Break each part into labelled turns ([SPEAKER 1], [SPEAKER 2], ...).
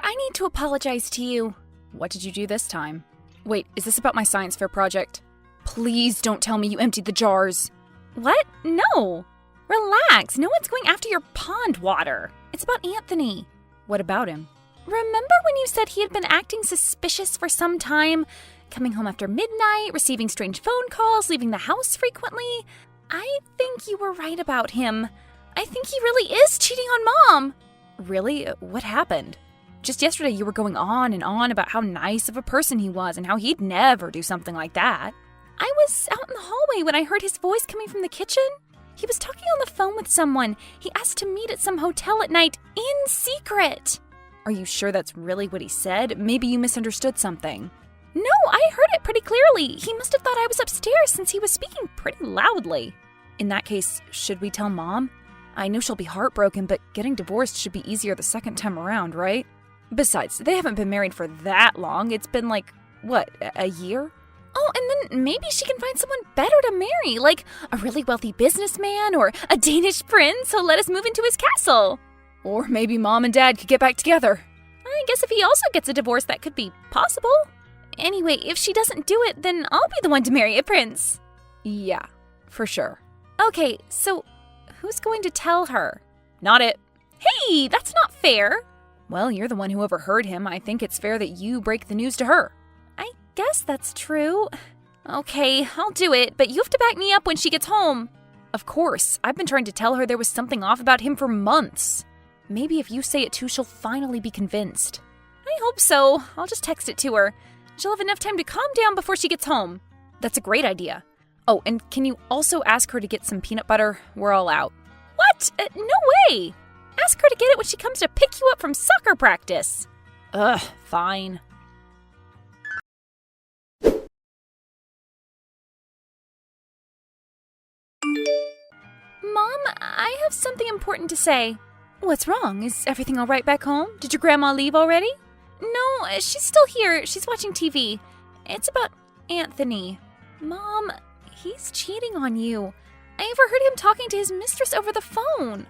[SPEAKER 1] I need to apologize to you.
[SPEAKER 2] What did you do this time? Wait, is this about my science fair project? Please don't tell me you emptied the jars.
[SPEAKER 1] What? No. Relax. No one's going after your pond water. It's about Anthony.
[SPEAKER 2] What about him?
[SPEAKER 1] Remember when you said he had been acting suspicious for some time? Coming home after midnight, receiving strange phone calls, leaving the house frequently? I think you were right about him. I think he really is cheating on Mom.
[SPEAKER 2] Really? What happened? Just yesterday you were going on and on about how nice of a person he was and how he'd never do something like that.
[SPEAKER 1] I was out in the hallway when I heard his voice coming from the kitchen. He was talking on the phone with someone. He asked to meet at some hotel at night in secret.
[SPEAKER 2] Are you sure that's really what he said? Maybe you misunderstood something.
[SPEAKER 1] No, I heard it pretty clearly. He must have thought I was upstairs since he was speaking pretty loudly.
[SPEAKER 2] In that case, should we tell Mom? I know she'll be heartbroken, but getting divorced should be easier the second time around, right? Besides, they haven't been married for that long. It's been like, what, a year?
[SPEAKER 1] Oh, and then maybe she can find someone better to marry, like a really wealthy businessman or a Danish prince who'll let us move into his castle.
[SPEAKER 2] Or maybe Mom and Dad could get back together.
[SPEAKER 1] I guess if he also gets a divorce, that could be possible. Anyway, if she doesn't do it, then I'll be the one to marry a prince.
[SPEAKER 2] Yeah, for sure.
[SPEAKER 1] Okay, so who's going to tell her?
[SPEAKER 2] Not it.
[SPEAKER 1] Hey, that's not fair.
[SPEAKER 2] Well, you're the one who overheard him. I think it's fair that you break the news to her.
[SPEAKER 1] I guess that's true. Okay, I'll do it, but you have to back me up when she gets home.
[SPEAKER 2] Of course. I've been trying to tell her there was something off about him for months. Maybe if you say it too, she'll finally be convinced.
[SPEAKER 1] I hope so. I'll just text it to her. She'll have enough time to calm down before she gets home.
[SPEAKER 2] That's a great idea. Oh, and can you also ask her to get some peanut butter? We're all out.
[SPEAKER 1] What? No way! Ask her to get it when she comes to pick you up from soccer practice.
[SPEAKER 2] Ugh, fine.
[SPEAKER 1] Mom, I have something important to say.
[SPEAKER 2] What's wrong? Is everything all right back home? Did your grandma leave already?
[SPEAKER 1] No, she's still here. She's watching TV. It's about Anthony. Mom, he's cheating on you. I overheard him talking to his mistress over the phone.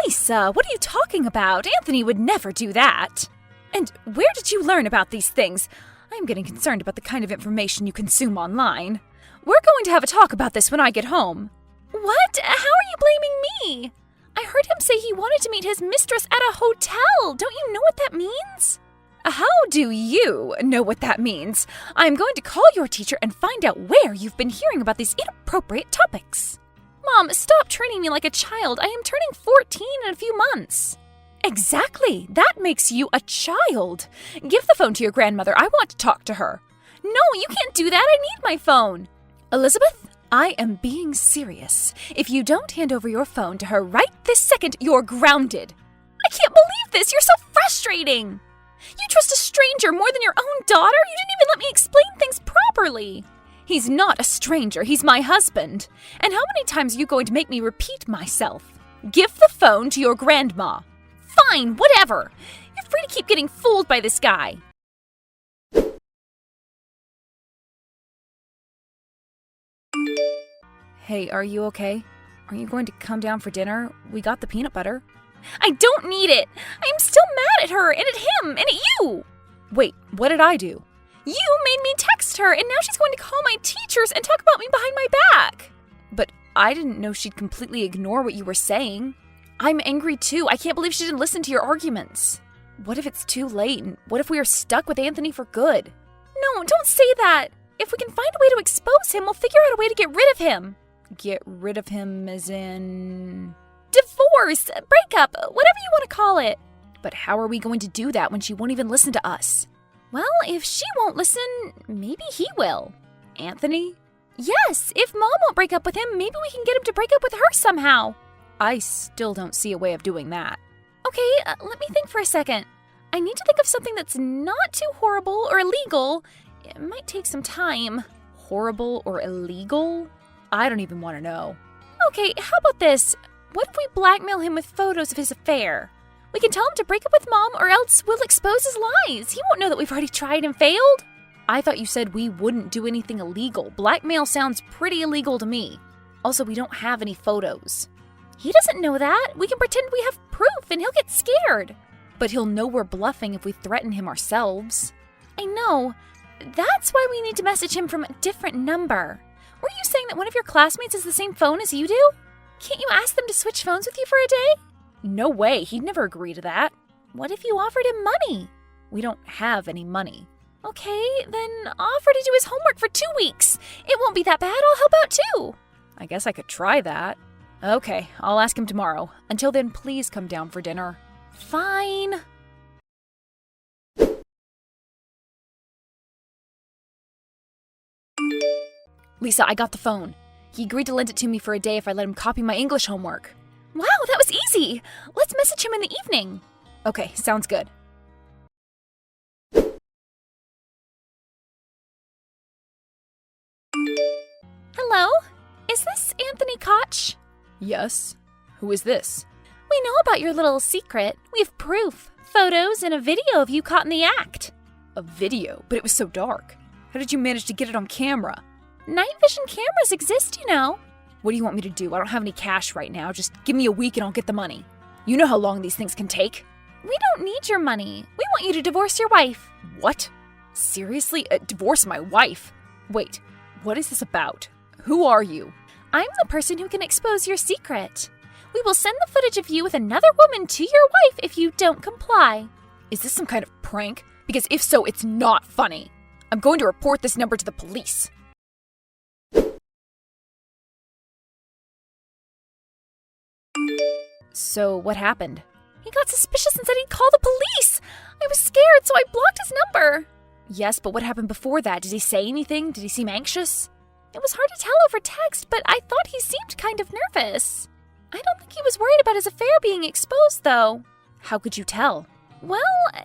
[SPEAKER 2] Lisa, what are you talking about? Anthony would never do that. And where did you learn about these things? I'm getting concerned about the kind of information you consume online. We're going to have a talk about this when I get home.
[SPEAKER 1] What? How are you blaming me? I heard him say he wanted to meet his mistress at a hotel. Don't you know what that means?
[SPEAKER 2] How do you know what that means? I'm going to call your teacher and find out where you've been hearing about these inappropriate topics.
[SPEAKER 1] Mom, stop treating me like a child. I am turning 14 in a few months.
[SPEAKER 2] Exactly. That makes you a child. Give the phone to your grandmother. I want to talk to her.
[SPEAKER 1] No, you can't do that. I need my phone.
[SPEAKER 2] Elizabeth, I am being serious. If you don't hand over your phone to her right this second, you're grounded.
[SPEAKER 1] I can't believe this. You're so frustrating. You trust a stranger more than your own daughter? You didn't even let me explain things properly.
[SPEAKER 2] He's not a stranger. He's my husband. And how many times are you going to make me repeat myself? Give the phone to your grandma.
[SPEAKER 1] Fine, whatever. You're free to keep getting fooled by this guy.
[SPEAKER 2] Hey, are you okay? Are you going to come down for dinner? We got the peanut butter.
[SPEAKER 1] I don't need it. I'm still mad at her and at him and at you.
[SPEAKER 2] Wait, what did I do?
[SPEAKER 1] You made me text her, and now she's going to call my teachers and talk about me behind my back.
[SPEAKER 2] But I didn't know she'd completely ignore what you were saying. I'm angry too. I can't believe she didn't listen to your arguments. What if it's too late? And what if we are stuck with Anthony for good?
[SPEAKER 1] No, don't say that. If we can find a way to expose him, we'll figure out a way to get rid of him.
[SPEAKER 2] Get rid of him as in...
[SPEAKER 1] Divorce, breakup, whatever you want to call it.
[SPEAKER 2] But how are we going to do that when she won't even listen to us?
[SPEAKER 1] Well, if she won't listen, maybe he will.
[SPEAKER 2] Anthony?
[SPEAKER 1] Yes, if Mom won't break up with him, maybe we can get him to break up with her somehow.
[SPEAKER 2] I still don't see a way of doing that.
[SPEAKER 1] Okay, let me think for a second. I need to think of something that's not too horrible or illegal. It might take some time.
[SPEAKER 2] Horrible or illegal? I don't even want to know.
[SPEAKER 1] Okay, how about this? What if we blackmail him with photos of his affair? We can tell him to break up with Mom, or else we'll expose his lies. He won't know that we've already tried and failed.
[SPEAKER 2] I thought you said we wouldn't do anything illegal. Blackmail sounds pretty illegal to me. Also, we don't have any photos.
[SPEAKER 1] He doesn't know that. We can pretend we have proof and he'll get scared.
[SPEAKER 2] But he'll know we're bluffing if we threaten him ourselves.
[SPEAKER 1] I know. That's why we need to message him from a different number. Were you saying that one of your classmates has the same phone as you do? Can't you ask them to switch phones with you for a day?
[SPEAKER 2] No way, he'd never agree to that.
[SPEAKER 1] What if you offered him money?
[SPEAKER 2] We don't have any money.
[SPEAKER 1] Okay, then offer to do his homework for 2 weeks. It won't be that bad, I'll help out too.
[SPEAKER 2] I guess I could try that. Okay, I'll ask him tomorrow. Until then, please come down for dinner.
[SPEAKER 1] Fine.
[SPEAKER 2] Lisa, I got the phone. He agreed to lend it to me for a day if I let him copy my English homework.
[SPEAKER 1] Wow, that was easy. Let's message him in the evening.
[SPEAKER 2] Okay, sounds good.
[SPEAKER 1] Hello? Is this Anthony Koch?
[SPEAKER 2] Yes. Who is this?
[SPEAKER 1] We know about your little secret. We have proof, photos, and a video of you caught in the act.
[SPEAKER 2] A video? But it was so dark. How did you manage to get it on camera?
[SPEAKER 1] Night vision cameras exist, you know.
[SPEAKER 2] What do you want me to do? I don't have any cash right now. Just give me a week and I'll get the money. You know how long these things can take.
[SPEAKER 1] We don't need your money. We want you to divorce your wife.
[SPEAKER 2] What? Seriously? Divorce my wife? Wait, what is this about? Who are you?
[SPEAKER 1] I'm the person who can expose your secret. We will send the footage of you with another woman to your wife if you don't comply.
[SPEAKER 2] Is this some kind of prank? Because if so, it's not funny. I'm going to report this number to the police. So, what happened?
[SPEAKER 1] He got suspicious and said he'd call the police. I was scared, so I blocked his number.
[SPEAKER 2] Yes, but what happened before that? Did he say anything? Did he seem anxious?
[SPEAKER 1] It was hard to tell over text, but I thought he seemed kind of nervous. I don't think he was worried about his affair being exposed, though.
[SPEAKER 2] How could you tell?
[SPEAKER 1] Well,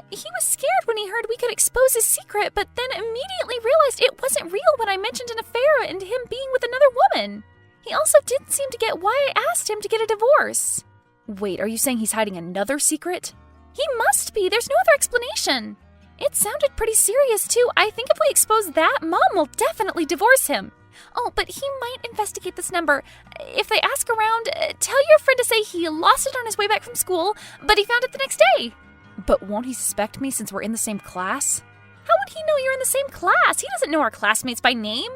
[SPEAKER 1] he was scared when he heard we could expose his secret, but then immediately realized it wasn't real when I mentioned an affair and him being with another woman. He also didn't seem to get why I asked him to get a divorce.
[SPEAKER 2] Wait, are you saying he's hiding another secret?
[SPEAKER 1] He must be. There's no other explanation. It sounded pretty serious, too. I think if we expose that, Mom will definitely divorce him. Oh, but he might investigate this number. If they ask around, tell your friend to say he lost it on his way back from school, but he found it the next day.
[SPEAKER 2] But won't he suspect me since we're in the same class?
[SPEAKER 1] How would he know you're in the same class? He doesn't know our classmates by name.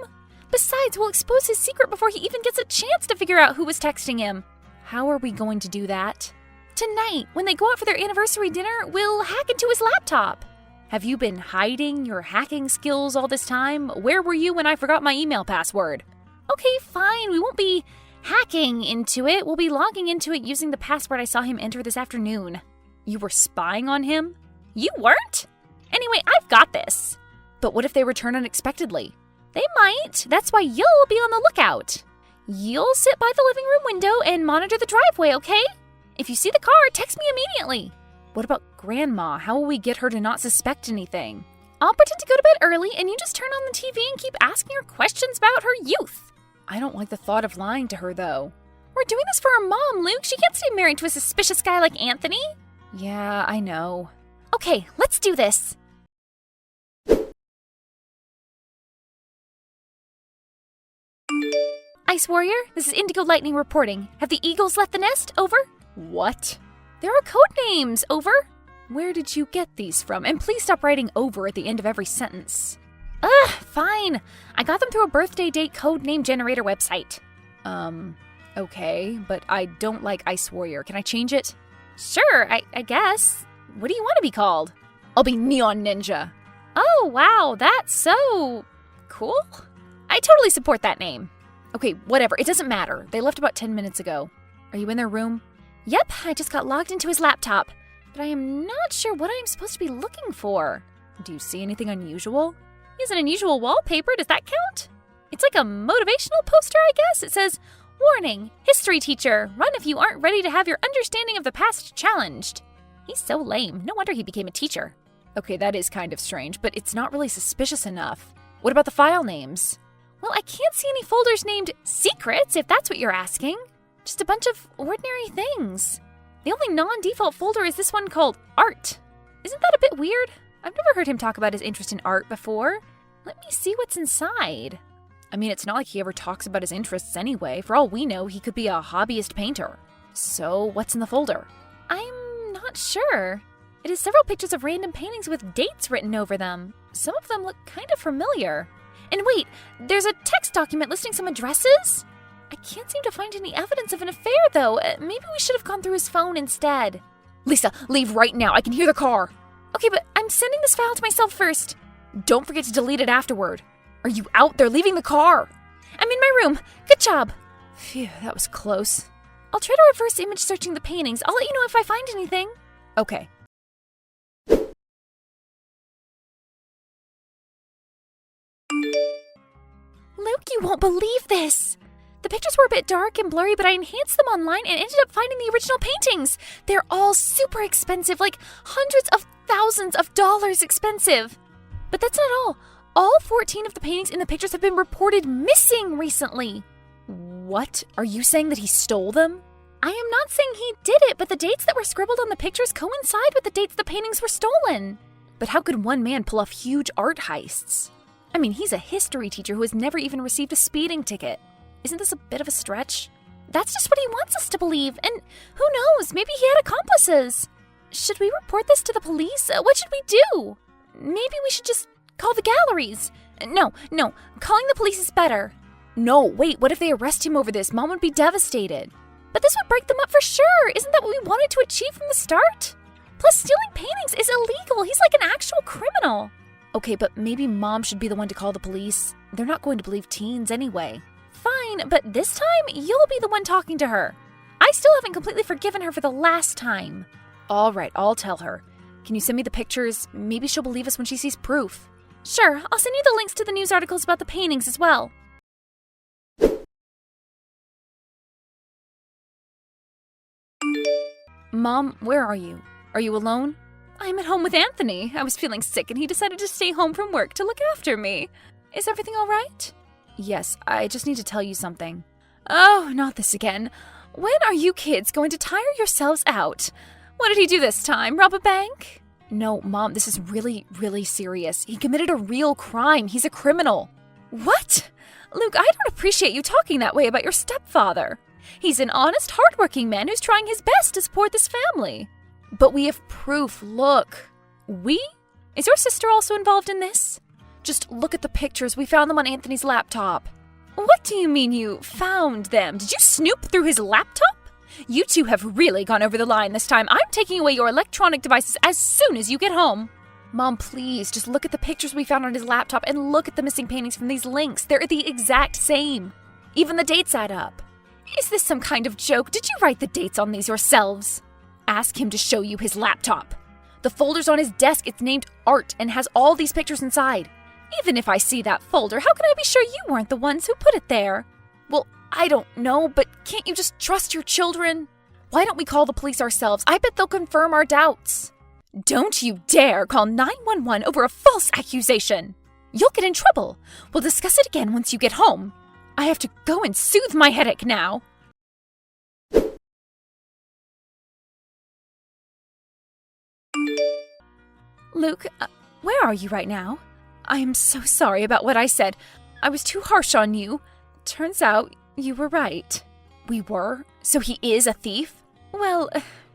[SPEAKER 1] Besides, we'll expose his secret before he even gets a chance to figure out who was texting him.
[SPEAKER 2] How are we going to do that?
[SPEAKER 1] Tonight, when they go out for their anniversary dinner, we'll hack into his laptop.
[SPEAKER 2] Have you been hiding your hacking skills all this time? Where were you when I forgot my email password?
[SPEAKER 1] Okay, fine. We won't be hacking into it. We'll be logging into it using the password I saw him enter this afternoon.
[SPEAKER 2] You were spying on him?
[SPEAKER 1] You weren't? Anyway, I've got this.
[SPEAKER 2] But what if they return unexpectedly?
[SPEAKER 1] They might. That's why you'll be on the lookout. You'll sit by the living room window and monitor the driveway, okay? If you see the car, text me immediately.
[SPEAKER 2] What about Grandma? How will we get her to not suspect anything?
[SPEAKER 1] I'll pretend to go to bed early and you just turn on the TV and keep asking her questions about her youth.
[SPEAKER 2] I don't like the thought of lying to her, though.
[SPEAKER 1] We're doing this for our mom, Luke. She can't stay married to a suspicious guy like Anthony.
[SPEAKER 2] Yeah, I know.
[SPEAKER 1] Okay, let's do this. Ice Warrior, this is Indigo Lightning reporting. Have the Eagles left the nest? Over?
[SPEAKER 2] What?
[SPEAKER 1] There are code names. Over?
[SPEAKER 2] Where did you get these from? And please stop writing over at the end of every sentence.
[SPEAKER 1] Ugh, fine. I got them through a birthday date code name generator website.
[SPEAKER 2] Okay, but I don't like Ice Warrior. Can I change it?
[SPEAKER 1] Sure, I guess. What do you want to be called?
[SPEAKER 2] I'll be Neon Ninja.
[SPEAKER 1] Oh, wow, that's so cool. I totally support that name.
[SPEAKER 2] Okay, whatever. It doesn't matter. They left about 10 minutes ago. Are you in their room?
[SPEAKER 1] Yep, I just got logged into his laptop. But I am not sure what I am supposed to be looking for.
[SPEAKER 2] Do you see anything unusual?
[SPEAKER 1] He has an unusual wallpaper. Does that count? It's like a motivational poster, I guess. It says, "Warning, history teacher, run if you aren't ready to have your understanding of the past challenged." He's so lame. No wonder he became a teacher.
[SPEAKER 2] Okay, that is kind of strange, but it's not really suspicious enough. What about the file names?
[SPEAKER 1] Well, I can't see any folders named secrets, if that's what you're asking. Just a bunch of ordinary things. The only non-default folder is this one called art. Isn't that a bit weird? I've never heard him talk about his interest in art before. Let me see what's inside.
[SPEAKER 2] I mean, it's not like he ever talks about his interests anyway. For all we know, he could be a hobbyist painter. So, what's in the folder?
[SPEAKER 1] I'm not sure. It has several pictures of random paintings with dates written over them. Some of them look kind of familiar. And wait, there's a text document listing some addresses? I can't seem to find any evidence of an affair, though. Maybe we should have gone through his phone instead.
[SPEAKER 2] Lisa, leave right now. I can hear the car.
[SPEAKER 1] Okay, but I'm sending this file to myself first.
[SPEAKER 2] Don't forget to delete it afterward. Are you out there leaving the car?
[SPEAKER 1] I'm in my room. Good job.
[SPEAKER 2] Phew, that was close.
[SPEAKER 1] I'll try to reverse image searching the paintings. I'll let you know if I find anything.
[SPEAKER 2] Okay.
[SPEAKER 1] Luke, you won't believe this. The pictures were a bit dark and blurry, but I enhanced them online and ended up finding the original paintings. They're all super expensive, like hundreds of thousands of dollars expensive. But that's not all. All 14 of the paintings in the pictures have been reported missing recently.
[SPEAKER 2] What? Are you saying that he stole them?
[SPEAKER 1] I am not saying he did it, but the dates that were scribbled on the pictures coincide with the dates the paintings were stolen.
[SPEAKER 2] But how could one man pull off huge art heists? I mean, he's a history teacher who has never even received a speeding ticket. Isn't this a bit of a stretch?
[SPEAKER 1] That's just what he wants us to believe, and who knows, maybe he had accomplices. Should we report this to the police? What should we do? Maybe we should just call the galleries. No, calling the police is better.
[SPEAKER 2] No, wait, what if they arrest him over this? Mom would be devastated.
[SPEAKER 1] But this would break them up for sure. Isn't that what we wanted to achieve from the start? Plus, stealing paintings is illegal. He's like an actual criminal.
[SPEAKER 2] Okay, but maybe Mom should be the one to call the police. They're not going to believe teens anyway.
[SPEAKER 1] Fine, but this time, you'll be the one talking to her. I still haven't completely forgiven her for the last time.
[SPEAKER 2] All right, I'll tell her. Can you send me the pictures? Maybe she'll believe us when she sees proof.
[SPEAKER 1] Sure, I'll send you the links to the news articles about the paintings as well.
[SPEAKER 2] Mom, where are you? Are you alone?
[SPEAKER 1] I'm at home with Anthony. I was feeling sick and he decided to stay home from work to look after me. Is everything all right?
[SPEAKER 2] Yes, I just need to tell you something.
[SPEAKER 1] Oh, not this again. When are you kids going to tire yourselves out? What did he do this time? Rob a bank?
[SPEAKER 2] No, Mom, this is really, really serious. He committed a real crime. He's a criminal.
[SPEAKER 1] What? Luke, I don't appreciate you talking that way about your stepfather. He's an honest, hardworking man who's trying his best to support this family.
[SPEAKER 2] But we have proof, look.
[SPEAKER 1] We? Is your sister also involved in this?
[SPEAKER 2] Just look at the pictures. We found them on Anthony's laptop.
[SPEAKER 1] What do you mean you found them? Did you snoop through his laptop? You two have really gone over the line this time. I'm taking away your electronic devices as soon as you get home.
[SPEAKER 2] Mom, please, just look at the pictures we found on his laptop and look at the missing paintings from these links. They're the exact same. Even the dates add up.
[SPEAKER 1] Is this some kind of joke? Did you write the dates on these yourselves?
[SPEAKER 2] Ask him to show you his laptop. The folder's on his desk. It's named Art and has all these pictures inside.
[SPEAKER 1] Even if I see that folder, how can I be sure you weren't the ones who put it there?
[SPEAKER 2] Well, I don't know, but can't you just trust your children? Why don't we call the police ourselves? I bet they'll confirm our doubts.
[SPEAKER 1] Don't you dare call 911 over a false accusation. You'll get in trouble. We'll discuss it again once you get home. I have to go and soothe my headache now. Luke, where are you right now? I am so sorry about what I said. I was too harsh on you. Turns out you were right.
[SPEAKER 2] We were? So he is a thief?
[SPEAKER 1] Well,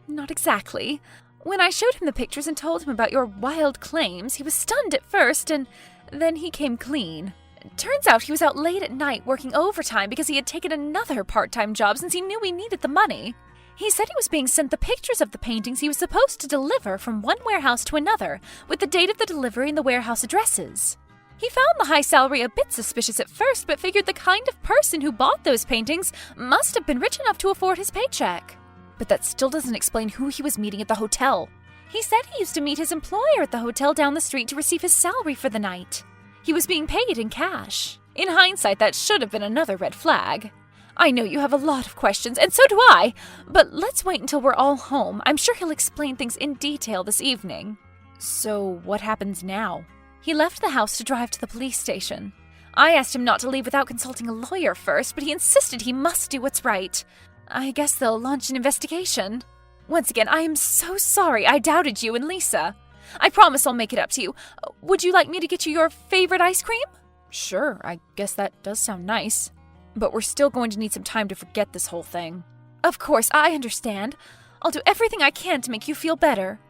[SPEAKER 1] not exactly. When I showed him the pictures and told him about your wild claims, he was stunned at first, and then he came clean. Turns out he was out late at night working overtime because he had taken another part-time job since he knew we needed the money. He said he was being sent the pictures of the paintings he was supposed to deliver from one warehouse to another, with the date of the delivery and the warehouse addresses. He found the high salary a bit suspicious at first, but figured the kind of person who bought those paintings must have been rich enough to afford his paycheck.
[SPEAKER 2] But that still doesn't explain who he was meeting at the hotel.
[SPEAKER 1] He said he used to meet his employer at the hotel down the street to receive his salary for the night. He was being paid in cash. In hindsight, that should have been another red flag. I know you have a lot of questions, and so do I, but let's wait until we're all home. I'm sure he'll explain things in detail this evening.
[SPEAKER 2] So what happens now?
[SPEAKER 1] He left the house to drive to the police station. I asked him not to leave without consulting a lawyer first, but he insisted he must do what's right. I guess they'll launch an investigation. Once again, I am so sorry I doubted you and Lisa. I promise I'll make it up to you. Would you like me to get you your favorite ice cream?
[SPEAKER 2] Sure, I guess that does sound nice. But we're still going to need some time to forget this whole thing.
[SPEAKER 1] Of course, I understand. I'll do everything I can to make you feel better.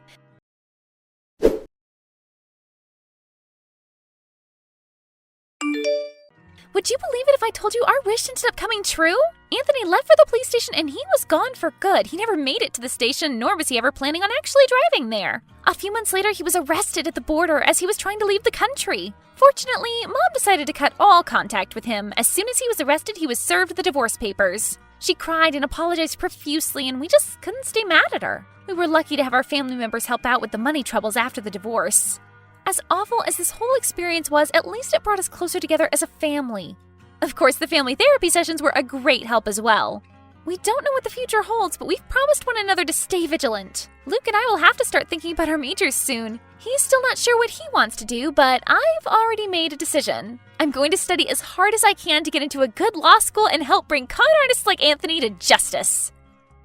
[SPEAKER 1] Would you believe it if I told you our wish ended up coming true? Anthony left for the police station and he was gone for good. He never made it to the station, nor was he ever planning on actually driving there. A few months later, he was arrested at the border as he was trying to leave the country. Fortunately, Mom decided to cut all contact with him. As soon as he was arrested, he was served the divorce papers. She cried and apologized profusely, and we just couldn't stay mad at her. We were lucky to have our family members help out with the money troubles after the divorce. As awful as this whole experience was, at least it brought us closer together as a family. Of course, the family therapy sessions were a great help as well. We don't know what the future holds, but we've promised one another to stay vigilant. Luke and I will have to start thinking about our majors soon. He's still not sure what he wants to do, but I've already made a decision. I'm going to study as hard as I can to get into a good law school and help bring con artists like Anthony to justice.